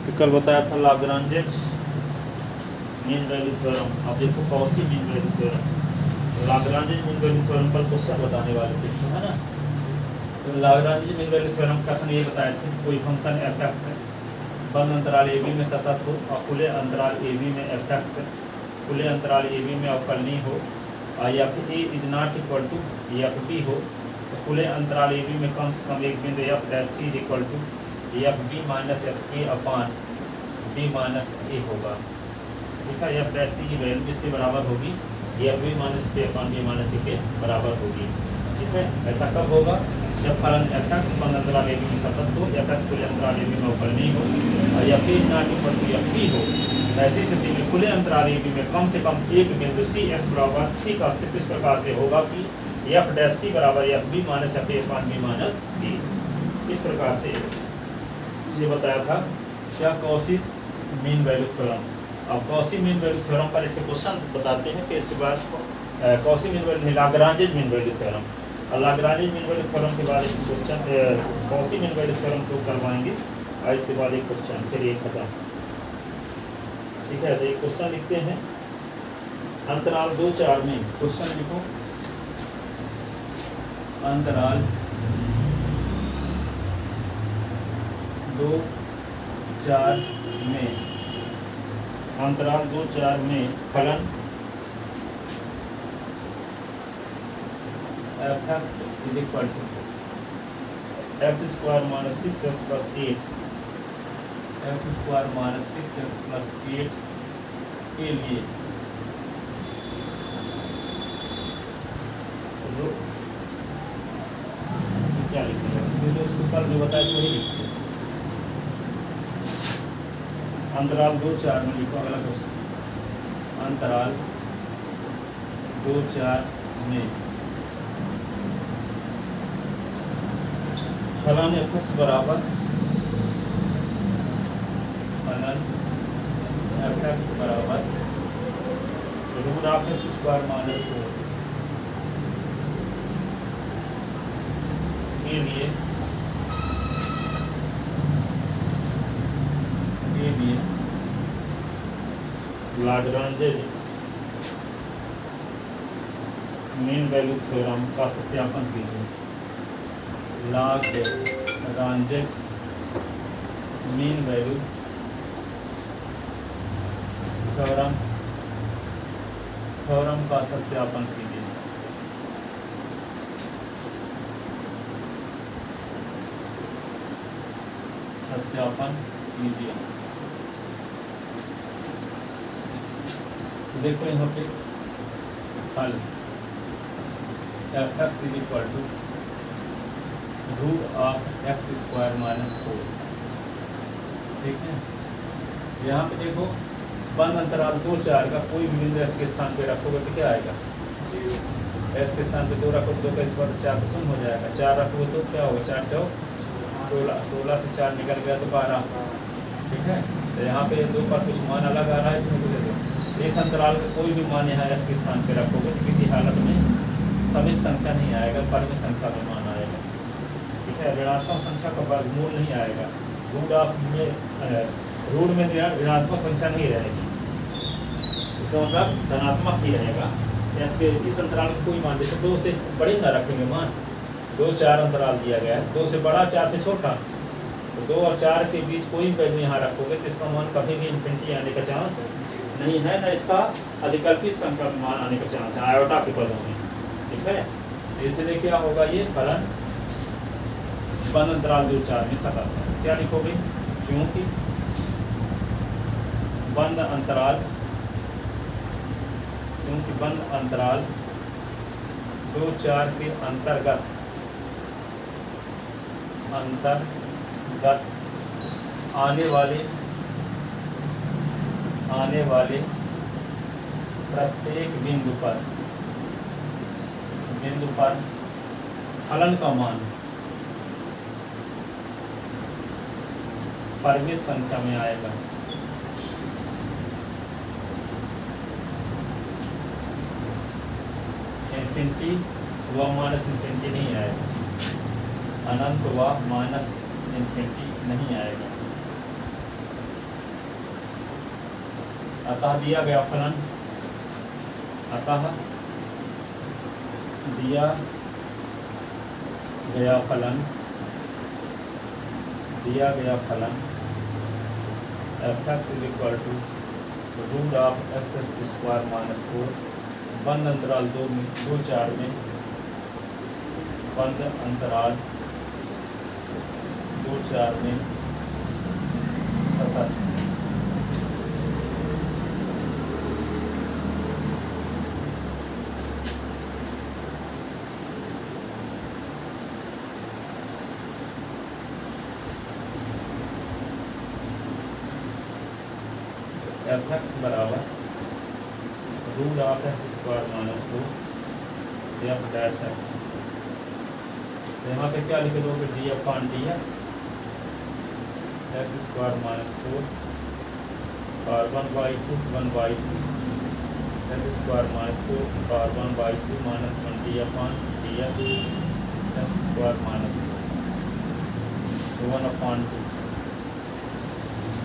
तो कल बताया था लाग्रांजे मीन वैल्यू थ्योरम। अब देखो Cauchy mean value theorem, Lagrange mean value theorem पर क्वेश्चन बताने वाले थे, है ना। तो लाग्रांजे मीन वैल्यू थ्योरम का कथन ये बताए थे, कोई फंक्शन एफ एक्स है, बंद अंतराल ए बी में सतत हो और खुले अंतराल ए बी में एफ एक्स है, खुले अंतराल ए बी में अवकलनीय हो, f a is not equal to F b हो, तो खुले अंतराल ए बी में कम से कम एक बिंदु F dash C is equal to F B minus F A upon B minus A होगा। ठीक है, एफ डैश सी की वैल्यू किसके बराबर होगी, एफ बी माइनस ए अपान बी माइनस ए के बराबर होगी। ठीक है, ऐसा कब होगा, जब फलन एफ एक्स बंद अंतराल ए बी में सतत हो, एफ एक्स खुले अंतराल ए बी में अवकलनीय हो और f a not equal to F b हो। ऐसी स्थिति में खुले अंतराल ए बी में कम से कम एक बिंदु सी एक्स बराबर सी का अस्तित्व इस प्रकार से होगा कि एफ डैश सी बराबर F B minus F A upon B minus B. इस प्रकार से ये बताया था क्या, कॉची मीन वैल्यू थ्योरम। अब कॉची मीन वैल्यू थ्योरम पर इसके क्वेश्चन बताते हैं कि इसके बाद Cauchy mean value Lagrange mean value theorem, और लाग्रांजे मीन वैल्यू थ्योरम के बाद एक question Cauchy mean value theorem को करवाएंगे और इसके बाद एक क्वेश्चन, फिर ये खत्म। ठीक है, तो एक क्वेश्चन लिखते हैं, अंतराल 2-4 में क्वेश्चन लिखो, अंतराल 2-4 में, अंतराल 2-4 में फलन f x is equal to x square minus 6x plus 8, x square minus 6x plus 8 के लिए क्या लिखेंगे, जो उसको कल जो बताया वही लिखते हैं। अंतराल 2-4 में लिखो अगला क्वेश्चन, अंतराल 2-4 में फलन एफ एक्स बराबर फलन एफ एक्स बराबर root of x square minus 4 के लिए लाग्रांजे मीन वैल्यू थ्योरम का सत्यापन कीजिए। लाग्रांजे मीन वैल्यू थ्योरम का सत्यापन कीजिए। सत्यापन कीजिए। देखो यहाँ पे हल f x is equal to root of x square minus 4। ठीक है, यहाँ पे देखो बंद अंतराल 2-4 का कोई भी बिंदु एस के स्थान पे रखोगे तो क्या आएगा, एस के स्थान पे 2 रखोगे 2 का स्क्वायर 4 तो शून्य हो जाएगा, 4 रखोगे तो क्या होगा, 4 चौक 16, 16 से 4 निकल गया तो 12। ठीक है, तो यहाँ पे 2 पर कुछ मान अलग आ रहा है, इसमें कुछ इस अंतराल का कोई भी मान यहाँ एस के स्थान पे रखोगे तो किसी हालत में समिश्र संख्या नहीं आएगा, परिमित संख्या में मान आएगा। ठीक है, ऋणात्मक संख्या का वर्गमूल नहीं आएगा, रूट में ऋणात्मक संख्या नहीं रहेगी, इसका मतलब धनात्मक ही रहेगा। एस के इस अंतराल में कोई मान, जैसे 2 से बड़े ना रखेंगे मान, 2-4 अंतराल दिया गया है, 2 से बड़ा 4 से छोटा, तो 2 और 4 के बीच कोई वैल्यू यहाँ रखोगे तो इसका मान कभी भी इन्फिनिटी आने का चांस नहीं है, न इसका अधिकल्पित संख्या में मान आने का चांस है आयोटा के पदों में। ठीक है, तो इसलिए क्या होगा, ये फलन बंद अंतराल 2-4 में सतत है। क्या लिखोगे, क्योंकि बंद अंतराल 2-4 के अंतर्गत आने वाले प्रत्येक बिंदु पर फलन का मान परिमित संख्या में आएगा। इन्फिनिटी व माइनस इन्फिनिटी नहीं आएगा, अनंत व माइनस इन्फिनिटी नहीं आएगा। अतः दिया गया फलन, अतः दिया गया फलन f(x) = रूट ऑफ x² - 4 बंद अंतराल 2-4 में, बंद अंतराल 2-4 में सतत f(x) बराबर रूट ऑफ x² - 4 f'(x)। तो यहाँ पे क्या लिख दोगे, d/dx x² - 4 और 1/2 x² - 4 और 1/2 - 1 d/dx x² - 4 तो 1/2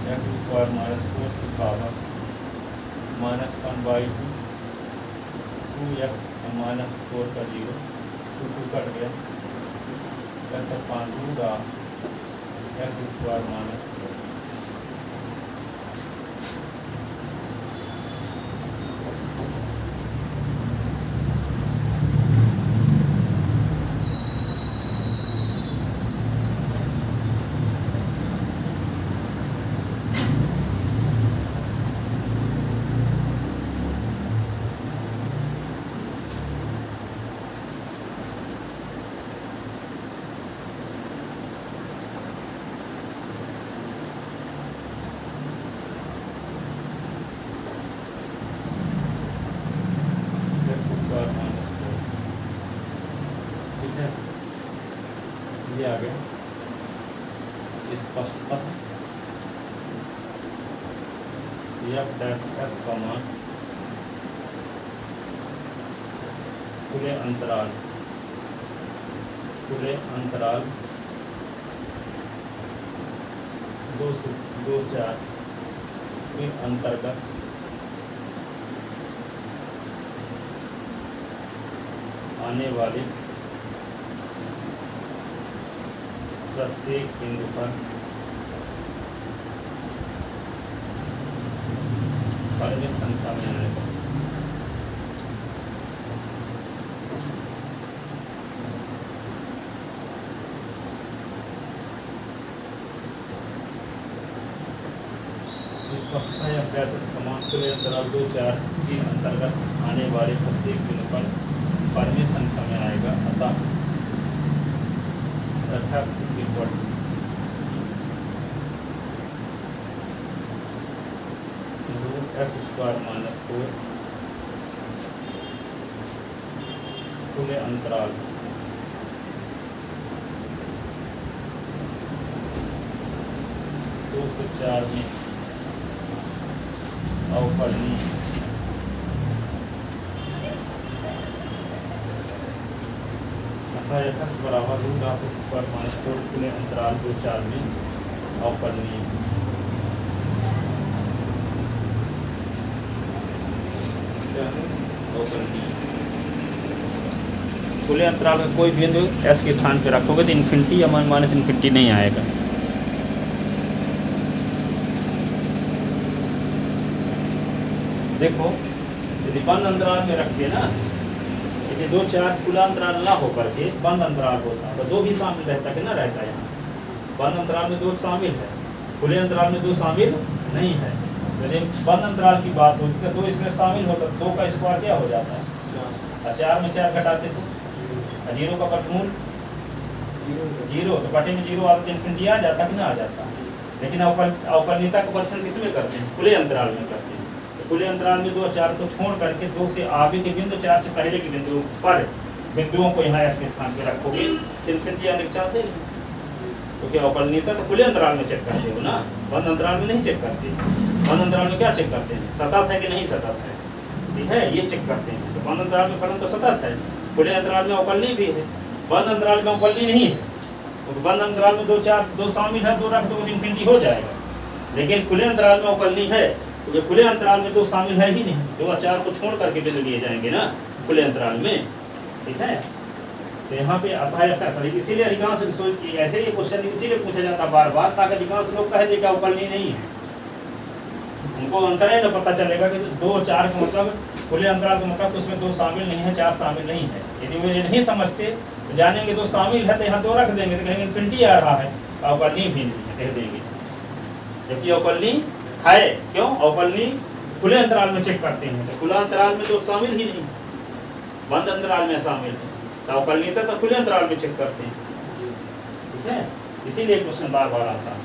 x² - 4 की पावर -1/2 2x -4 का 0 2 कट गया रूट ऑफ x² - 4। ये आ गया स्पष्टतः f'(s) का मान खुले अंतराल 2 से 2-4 के अंतर्गत आने वाले प्रत्येक बिंदु पर परिमित संख्या में आएगा। स्पष्टतः f'(s) का मान खुले अंतराल 2-4 के अंतर्गत आने वाले प्रत्येक बिंदु पर परिमित संख्या में आएगा। अतः f(x) = x² - 4 खुले अंतराल 2 से 4 में अवकलनीय f(x) बराबर रूट ऑफ x² - 4 खुले अंतराल 2-4 में अवकलनीय। खुले अंतराल में कोई बिंदु s के स्थान पे रखोगे तो इन्फिनिटी या माइनस इन्फिनिटी नहीं आएगा। देखो यदि बंद अंतराल में रखते ना, यदि 2-4 खुला अंतराल ना होकर के बंद अंतराल होता तो 2 भी शामिल रहता कि ना रहता। यहाँ बंद अंतराल में 2 शामिल है, खुले अंतराल में 2 शामिल नहीं है। यदि बंद अंतराल की बात होती तो 2 इसमें शामिल होता, 2 का स्क्वायर क्या हो जाता है 4 में 4 घटाते थे, 0 का वर्गमूल 0 तो बटे में 0 आता तो इन्फिनिटी आ जाता कि ना आ जाता। लेकिन अवकलनीयता का परीक्षण किसमें करते हैं, खुले अंतराल में करते हैं। तो खुले अंतराल में 2-4 को छोड़ करके 2 से आगे के बिंदु 4 से पहले के बिंदु पर बिंदुओं को यहाँ s के स्थान पे रखोगे इन्फिनिटी आने के चांस है। क्योंकि अवकलनीयता तो खुले अंतराल में चेक करते हो ना, बंद अंतराल में नहीं चेक करते। बंद अंतराल में क्या चेक करते हैं, सतत है कि नहीं सतत है, ठीक है, ये चेक करते हैं। तो बंद अंतराल में फलन तो सतत है, खुले अंतराल में अवकलनीय भी है, बंद अंतराल में अवकलनीय नहीं है। तो बंद अंतराल में 2 शामिल है, 2 रख दो तो इन्फिनिटी हो जाएगा। लेकिन खुले अंतराल में अवकलनीय है क्योंकि खुले अंतराल में तो शामिल है ही नहीं, 2 और 4 को छोड़ करके बिंदु लिए जाएंगे ना खुले अंतराल में, ठीक है। तो यहाँ पे आता है ऐसा, इसीलिए अधिकांश ऐसे ही क्वेश्चन इसीलिए पूछा जाता बार बार, ताकि अधिकांश लोग कहे दे क्या अवकलनीय नहीं है, उनको अंतर है ना पता चलेगा कि 2 और 4 का मतलब खुले अंतराल का मतलब उसमें 2 शामिल नहीं है, 4 शामिल नहीं है। यदि वे नहीं समझते तो जानेंगे 2 शामिल है तो यहाँ 2 रख देंगे, तो कहेंगे इन्फिनिटी आ रहा है, अवकलनीय भी नहीं है कह देंगे, जबकि अवकलनीय है। क्यों? अवकलनीय खुले अंतराल में चेक करते हैं, तो खुला अंतराल में तो शामिल ही नहीं, बंद अंतराल में शामिल है, तो अवकलनीयता तो खुले अंतराल में चेक करते हैं, ठीक है। इसीलिए क्वेश्चन बार बार आता है,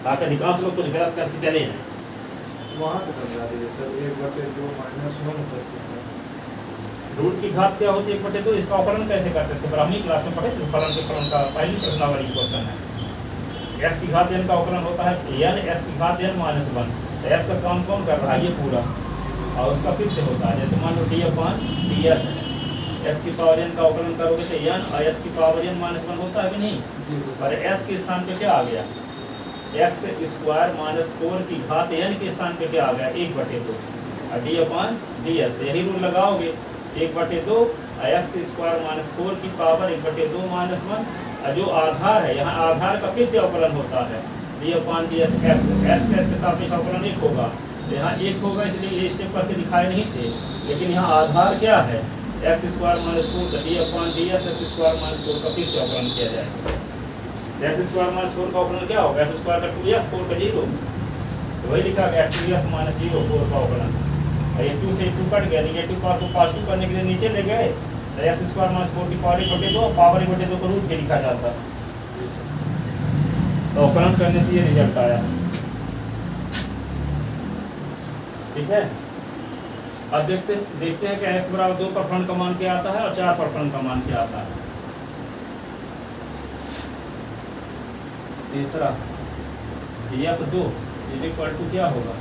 ताकि अधिकांश लोग कुछ गलत करके चले जाए। वहाँ तो समझा दीजिए सर, 1/2 -1 रूट की घात क्या होती है 1/2, इसका अवकलन कैसे करते थे, ब्राह्मणी क्लास में पढ़े थे, फलन के फलन का पहली प्रश्नावली क्वेश्चन है। s की घात n का अवकलन होता है n s की घात n -1, तो s का काम कौन कर रहा है, ये पूरा, और उसका फिर से होता है, जैसे मान लो d/ds है, s की पावर n का अवकलन करोगे तो n और s की पावर n -1 होता है कि नहीं, और s के स्थान पे क्या आ गया, x² - 4 की घात n के स्थान पे क्या आ गया 1/2, और d/ds, तो यही रूल लगाओगे 1/2 x² - 4 की पावर 1/2 -1, और जो आधार है यहाँ आधार का फिर से अवकलन होता है d/ds x, s के साथ में अवकलन 1 होगा, तो यहाँ 1 होगा, इसलिए ये स्टेप करके दिखाए नहीं थे, लेकिन यहाँ आधार क्या है x² - 4, d/ds s² - 4 का फिर से अवकलन किया जाएगा। s² - 4 का अवकलन क्या होगा, s² का 2s, 4 का 0, तो वही लिखा गया 2s - 0 4 का अवकलन, और ये 2 से 2 कट गया, नेगेटिव पावर को पॉजिटिव करने के लिए नीचे ले गए, तो x² - 4 की पावर 1/2, पावर 1/2 को रूट के लिखा जाता, तो अवकलन करने से ये रिजल्ट आया, ठीक है। अब देखते हैं कि x = 2 पर फलन का मान क्या आता है और 4 पर फलन का मान क्या आता है। तीसरा f2 = क्या होगा,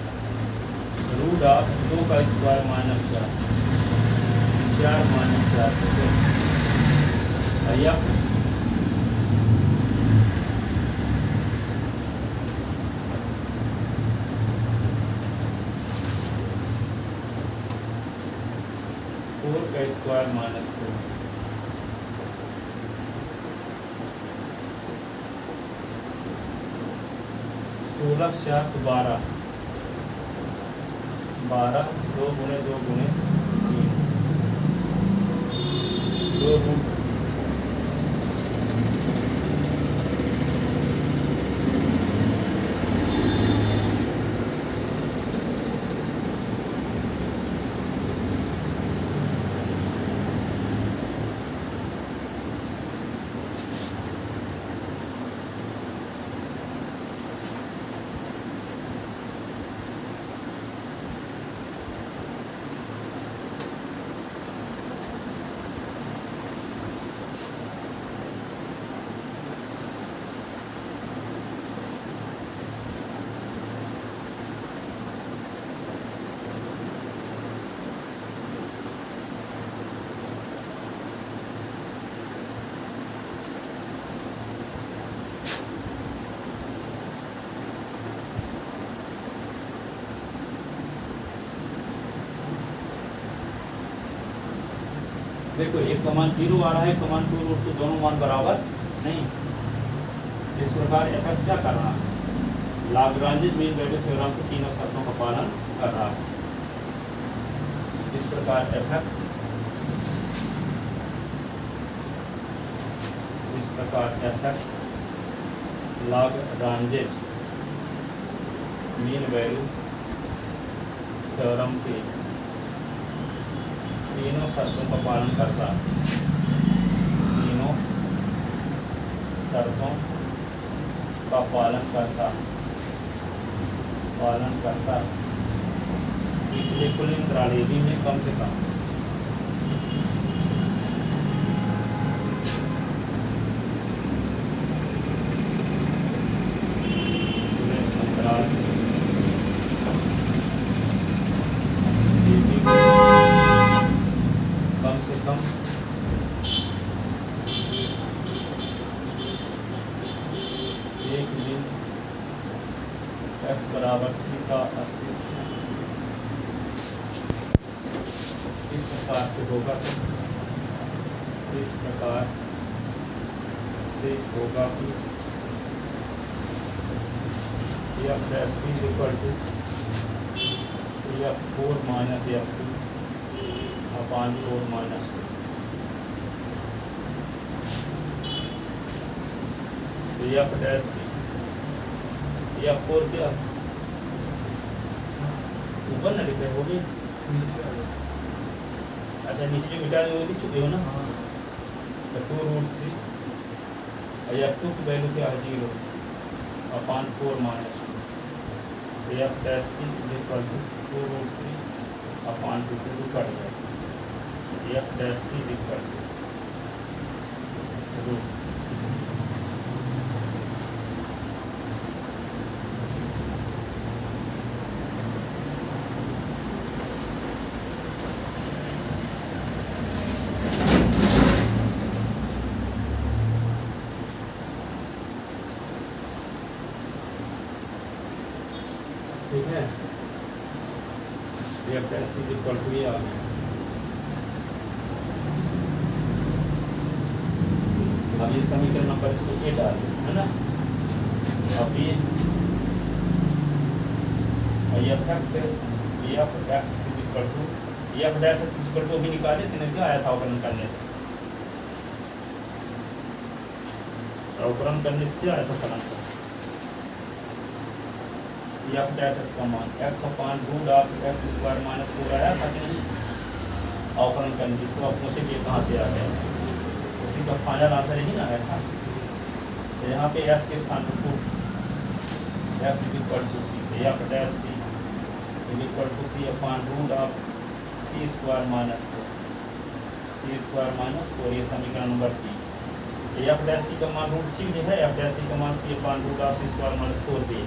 √2 का स्क्वायर -4, 4 - 4, f 4 का स्क्वायर -4, 16 - 4 = 12, 12 2 × 2 × 3, 2 रूट देखो एक का मान 0 आ रहा है, एक का मान 2√2, दोनों मान बराबर नहीं। इस प्रकार fx क्या कर रहा है, लाग्रांज मीन वैल्यू थ्योरम की तीनों शर्तों का पालन कर रहा है। इस प्रकार fx Lagrange mean value theorem के तीनों शर्तों का पालन करता, तीनों शर्तों का पालन करता, इसलिए कुल अंतराल AB में कम से कम एक बिंदु S = C का अस्तित्व प्रकार से होगा कि f dash c equal to F4 minus F2 upon 4 minus 2। तो F डैश सी F4 क्या ऊपर ना लिखे होगी। अच्छा नीचे जो मिटा जो लिख चुके हो ना, तो 2√3 और F2 की वैल्यू क्या है 0 अपॉन 4 माइनस 2। तो F dash c equal to 2√3 upon 2 cut गया। F dash c equal to ठीक है। F dash c equal to ये आ गया। अब ये समीकरण नंबर इसको ए डाल दें, है ना। अब ये एफ एक्स है, f x equal to f dash s equal to भी निकाले थे ना, क्या आया था अवकलन करने से। अवकलन करने से क्या आया था फलन का, एफ डैश एस का मान x upon root of x square minus 4 आया था कि नहीं अवकलन करने, जिसको आप पूछे कि कहाँ से आ गया, उसी का फाइनल आंसर यही ना आया था। तो यहाँ पे एस के स्थान पर to s equal to c, f dash c equal to c upon root of C square minus 4 ये समीकरण नंबर 3। एफ डैश सी का मान √3 है, एफ डैश सी का मान C upon root of C square minus 4 पे,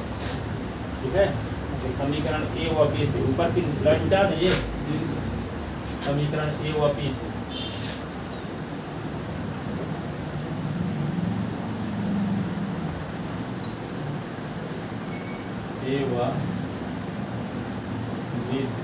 ठीक है। तो समीकरण ए व बी से ऊपर की लाइन मिटा दीजिए, समीकरण ए व बी से ए व बी से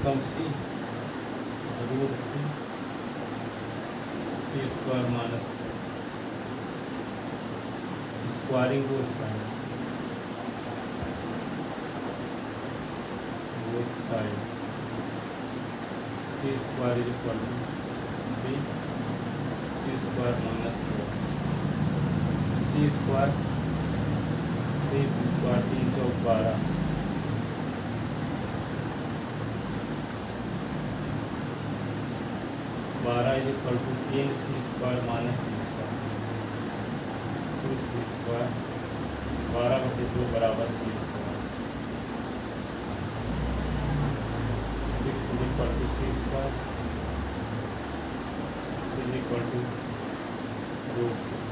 कम C √3 C square minus squaring को side C square equal to 3 C square minus 4 C square 3 C square 3 चौक 12 is equal to 3 C square minus C square 2 C square 12/2 बराबर C square 6 is equal to C square is equal to √6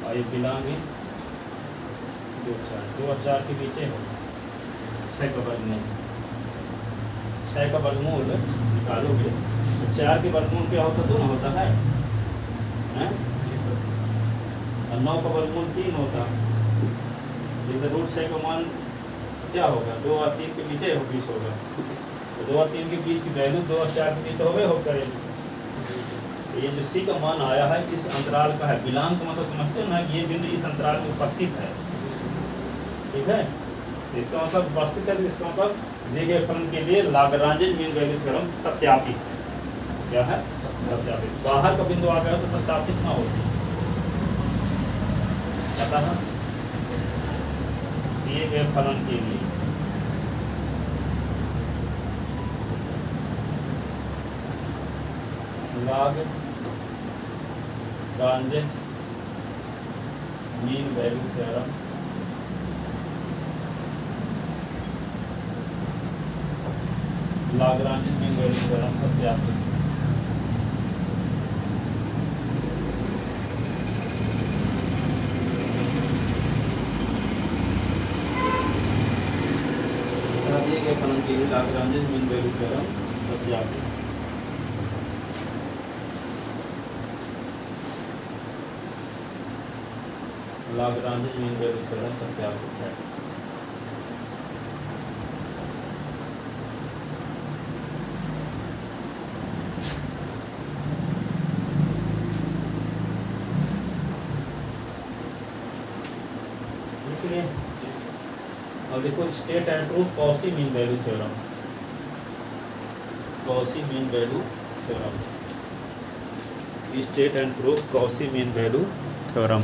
और ये belonging 2 और 4 के बीच हो 6 का वर्गमूल 6 का वर्गमूल निकालोगे तो 4 के वर्गमूल क्या होता तो ना होता है, और 9 का वर्गमूल 3 होता। इधर √6 का मान क्या होगा 2 और 3 के बीच होगा, तो 2 और 3 के बीच की वैल्यू 2 और 4 के बीच तो हो करेगी। तो ये जो सी का मान आया है इस अंतराल का है, बिलोंग का मतलब समझते हो ना कि ये बिंदु इस अंतराल में उपस्थित है, ठीक है। इसका मतलब उपस्थित है, तो इसका मतलब दिए गए फलन के लिए लाग्रांजियन मीन वैल्यू थ्योरम सत्यापित है। क्या है सत्यापित, बाहर का बिंदु आ गया तो सत्यापित ना होती, अतः दिए गए फलन के लिए Lagrangian mean value theorem Lagrangian mean value theorem सत्यापित। लिए लाग्रांज मीन वैल्यू थ्योरम सत्यापित। लाग्रांज मीन वैल्यू थ्योरम सत्यापित है। अब देखो state and proof Cauchy mean value theorem. Cauchy mean value theorem, state and proof Cauchy mean value theorem.